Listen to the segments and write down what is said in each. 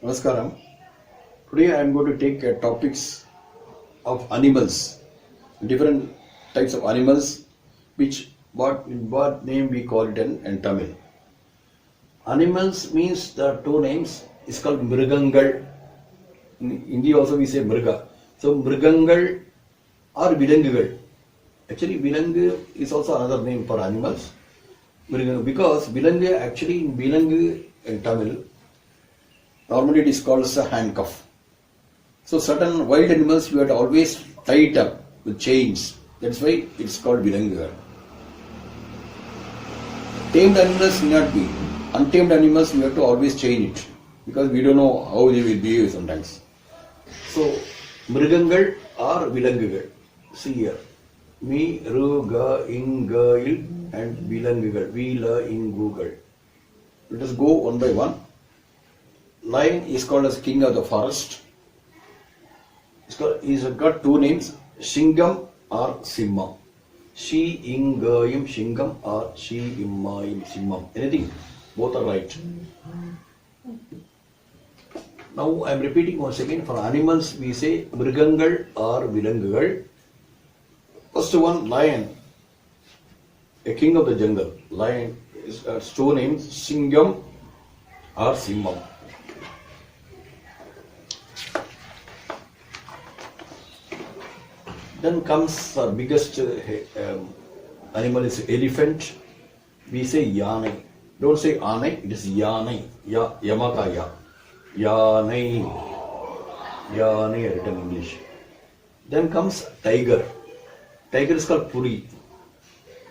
Namaskaram. Today I am going to take topics of animals, different types of animals, which what name we call it in Tamil. Animals means the two names is called Mrigangal. In Hindi also we say Mriga. So Mrigangal or Vilangugal. Actually Vilangu is also another name for animals. Because Vilangu actually in Vilangu in Tamil, normally it is called as a handcuff. So certain wild animals you have to always tie it up with chains. That's why it's called Vilangugal. Tamed animals need not be. Untamed animals you have to always chain it because we don't know how they will behave sometimes. So Mrigangal or Vilangugal. See here. Me, Ru, Ga, In, Ga, Il and Vilangugal. Vila, In, Google. Let us go one by one. Lion is called as king of the forest. He's got two names, Shingam or Simha. Shi Ingayim Shingam or Shi Immayim Simham. Anything? Both are right. Now I am repeating once again. For animals we say Mrigangal or Vilangugal. First one, lion, a king of the jungle. Lion is two names, Shingam or Simham. Then comes our biggest animal is elephant. We say Yanai. Don't say Anai, it is Yanai. Yamakaya. Yanai. Yanai written in English. Then comes tiger. Tiger is called Puli.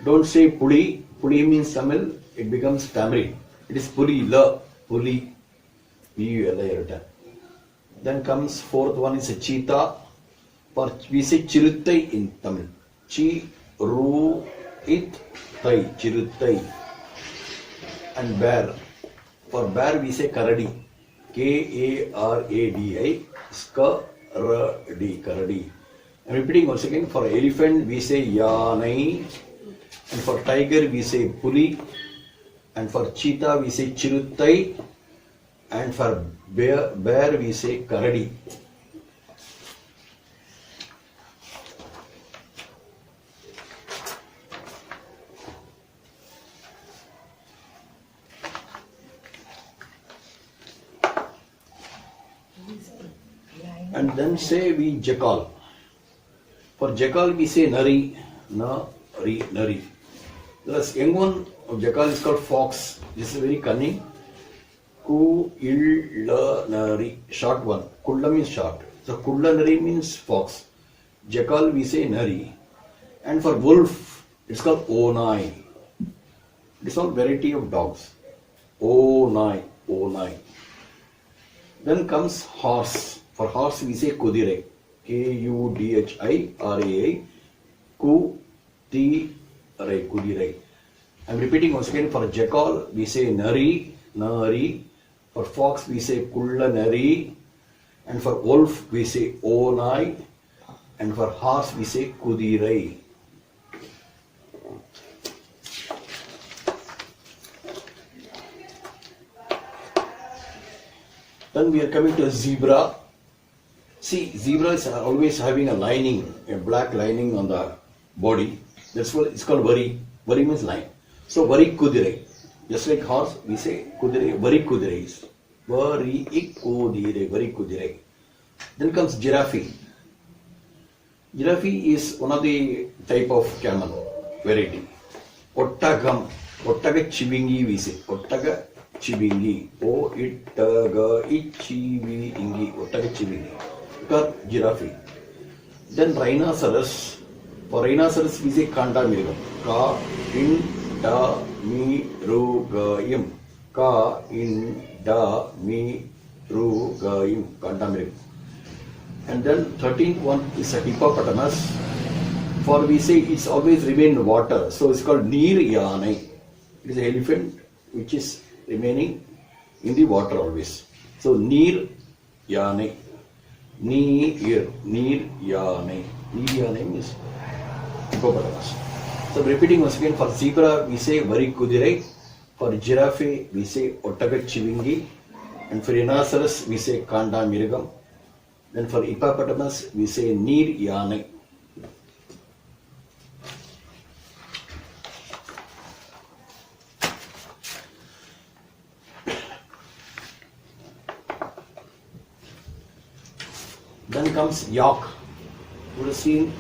Don't say Puli. Puli means Tamil. It becomes Tamil. It is Puli. La. Puli. P-U-L-I written. Then comes fourth one is a cheetah. We say Chiruttai in Tamil. Chi-ru-it-tai, Chiruttai. And bear. For bear we say Karadi. K-A-R-A-D-I. Karadi. Karadi. I'm repeating once again. For elephant we say Yanai. And for tiger we say Puli. And for cheetah we say Chiruttai. And for bear we say Karadi. And then say we jackal. For jackal we say nari, nari. The young one of jackal is called fox. This is very cunning. Ku il la nari, short one. Kulla means short. So kulla nari means fox. Jackal we say nari. And for wolf it's called onai. It is all variety of dogs. Onai. Then comes horse. For horse we say Kudirai. K-U-D-H-I-R-A-I. Ku-Ti-Rai. Kudirai. I am repeating once again. For jackal we say Nari. For fox we say Kulla Nari. And for wolf we say Onai. And for horse we say Kudirai. Then we are coming to a zebra. See, zebra is always having a lining, a black lining on the body. That's what it's called vari. Vari means line. So vari kudirai. Just like horse, we say kudirai, vari kudirai. Vari kudirai, vari kudirai. Then comes giraffe. Giraffe is one of the type of camel variety. Ottagam. Ottaga chivingi we say. Ottaga chivingi. O-ittaga ichivingi. Ottaga chivingi. Giraffe. Then rhinoceros. For rhinoceros we say Kandamirugam. Ka-in-da-mi-ru-ga-yim. Ka-in-da-mi-ru-ga-yim. Kandamirugam. And then 13th one is a hippopotamus. For we say it's always remain in water. So it's called Neer Yanai. It is an elephant which is remaining in the water always. So Neer Yanai. Neer Yanai. Neer Yanai means hippopotamus. So repeating once again, for zebra we say Vari Kudirai. For giraffe we say Ottaga Chivingi. And for rhinoceros, we say Kanda Mirigam. Then for hippopotamus, we say Neer Yanai. Then comes yak. You would have seen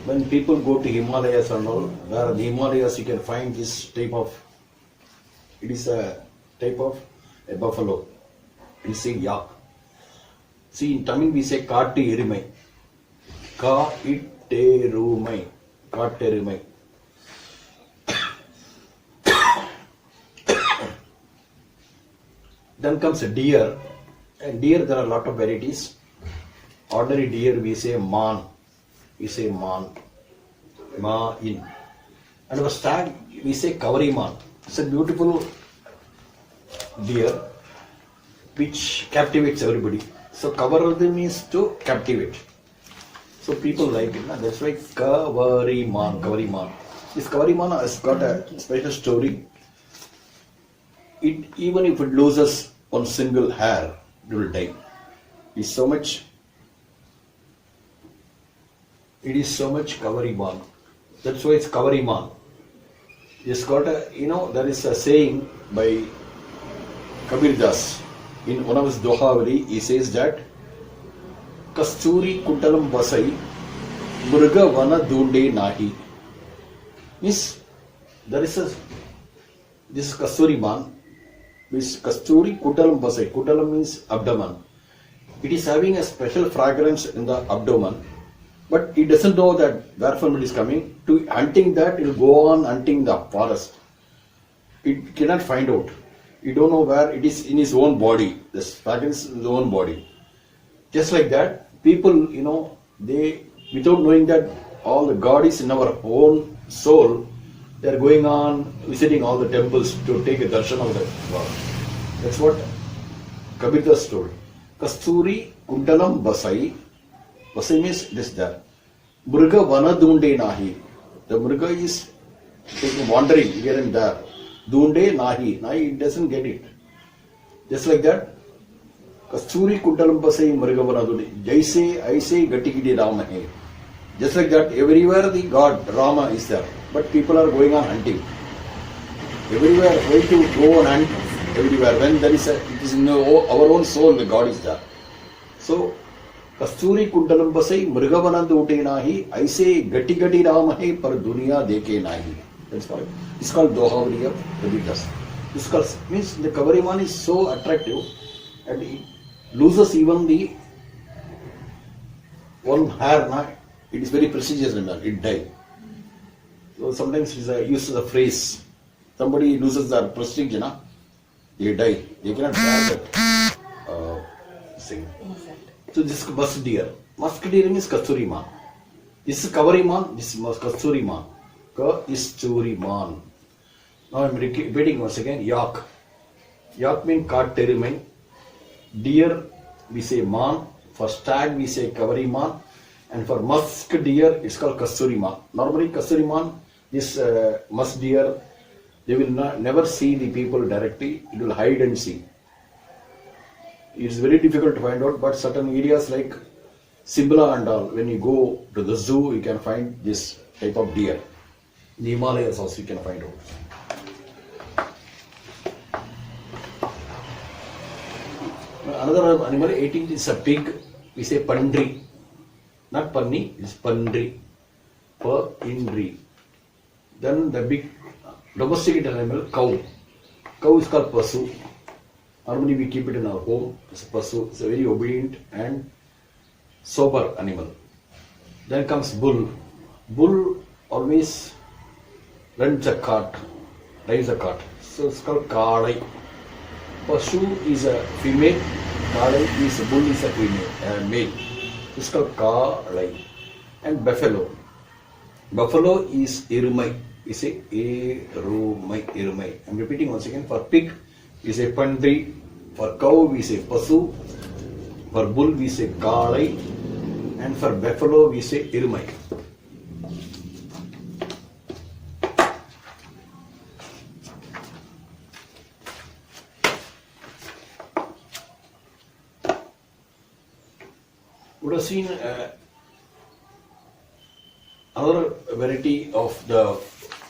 when people go to Himalayas and all, where in the Himalayas you can find this type of, it is a type of a buffalo. We say yak. See, in Tamil we say Kaatti Erimai. Ka-it-te-ru-mai. Kaatterumai. Then comes a deer. And deer, there are a lot of varieties. Ordinary deer, we say man. We say man. Ma-in. And our stag, we say Kavariman. It's a beautiful deer which captivates everybody. So Kavaradu means to captivate. So people like it. That's why Kavariman. Kavariman. This Kavariman has got a special story. Even if it loses one single hair, it will die. It is so much Kavariman. That's why it's Kavariman. It's got a, there is a saying by Kabir Das. In one of his Dohavali, he says that Kasturi Kuntalam Vasai Murga Vana Dunde Nahi. Means there is this Kasturi man, which Kasturi Kuntalam Vasai. Kuntalam means abdomen. It is having a special fragrance in the abdomen, but it doesn't know that where from it is coming. To hunting that, it will go on hunting the forest. It cannot find out. You don't know where it is in his own body. This fragrance in his own body. Just like that, people, they, without knowing that all the God is in our own soul, they are going on visiting all the temples to take a darshan of the God. That's what Kabir Das told. Kasturi Kundalam Basai. Basai means this there. Murga Vana Dunde Nahi. The Murga is wandering here and there. Dunde Nahi. Nahi, it doesn't get it. Just like that. Kasturi Kundalam Basai Murga Vana Dunde. Jaise Aise Gatigidi Rama hai. Just like that, everywhere the God Rama is there. But people are going on hunting. Everywhere, why to go on hunt? Everywhere. When there is it is in our own soul, the God is there. So, Kasturi Kundalam Basai Murgavana Dute Nahi, Aise Gati Gati Ramahe par Dunya Deke Nahi. That's why it's called Dohavali of Kabir Das. This means the Kavariman is so attractive and it loses even the one hair. It is very prestigious and it dies. So sometimes it's used the phrase, somebody loses their prestige, they die. They cannot bear that thing. So this is musk deer. Musk deer means Kasturiman. This is Kavariman, this is Kasturiman. Ka is Churiman. Now I am repeating once again, yak. Yak means Kaatterumai. Deer we say man. For stag we say Kavariman. And for musk deer, it's called Kasturiman. Normally, Kasturiman, this musk deer, they will never see the people directly. It will hide and see. It's very difficult to find out, but certain areas like Simla and all, when you go to the zoo, you can find this type of deer. In the Himalayas also you can find out. Another animal, 18th is a pig. We say Pandri. Not Panni, it's Pandri. Pa-indri. Then the big domesticated animal, cow. Cow is called Pasu. Normally we keep it in our home. It's a Pasu. It's a very obedient and sober animal. Then comes bull. Bull always runs a cart, drives a cart. So it's called Kadai. Pasu is a female. Kadai is a bull is a female, male. It's called Kadai. And buffalo. Buffalo is Irumai. We say Erumai, Irumai. I'm repeating once again. For pig, we say Pandri. For cow, we say Pasu. For bull, we say Kadai. And for buffalo, we say Irumai. would have seen another variety of the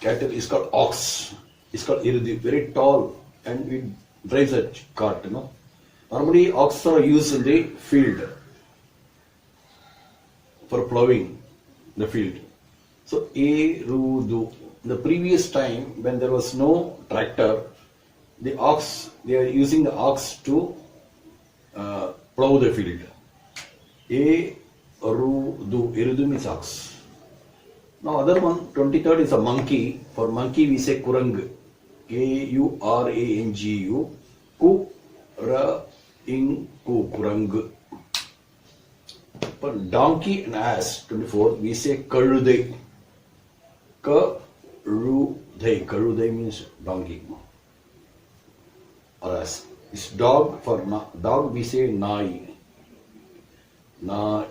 cattle is called ox. It's called irudi, very tall, and it drives a cart. Normally, ox are used in the field for plowing the field. So, erudu. The previous time when there was no tractor, they are using the ox to plow the field. Erudu means ox. Now other one, 23rd is a monkey. For monkey we say kurang. Kurangu. Kurang. For donkey and ass, 24th, we say kaludai. Kaludai. Kaludai means donkey or ass. It's dog. For dog we say nai. Nai.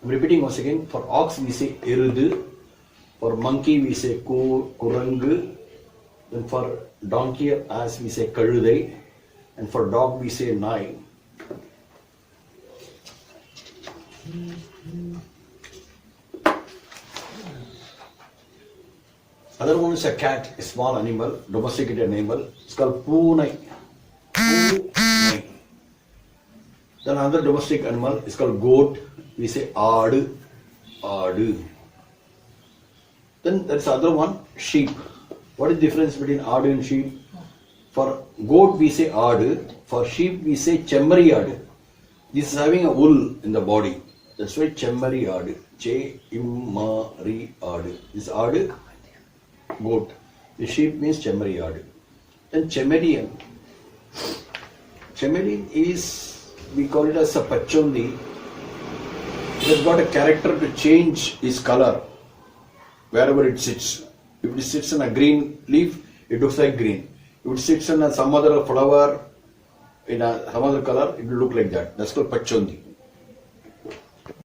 I'm repeating once again. For ox we say irudu. For monkey we say kurangu. Then for donkey or ass we say kaludai. And for dog we say nai. Other one is a cat, a small animal, domesticated animal. It's called punai. Punai. Then another domestic animal is called goat. We say aadu. Aadu. Then there's other one, sheep. What is the difference between aadu and sheep? For goat we say aadu. For sheep we say chemmari aadu. This is having a wool in the body. That's why chemmari aadu. Chemmari aadu. This aadu, goat. The sheep means chemmari aadu. Then chemmerian. Chemmerian is, we call it as a pachondi. It has got a character to change its color wherever it sits. If it sits on a green leaf, it looks like green. If it sits on some other flower in some other color, it will look like that. That's called pachondi.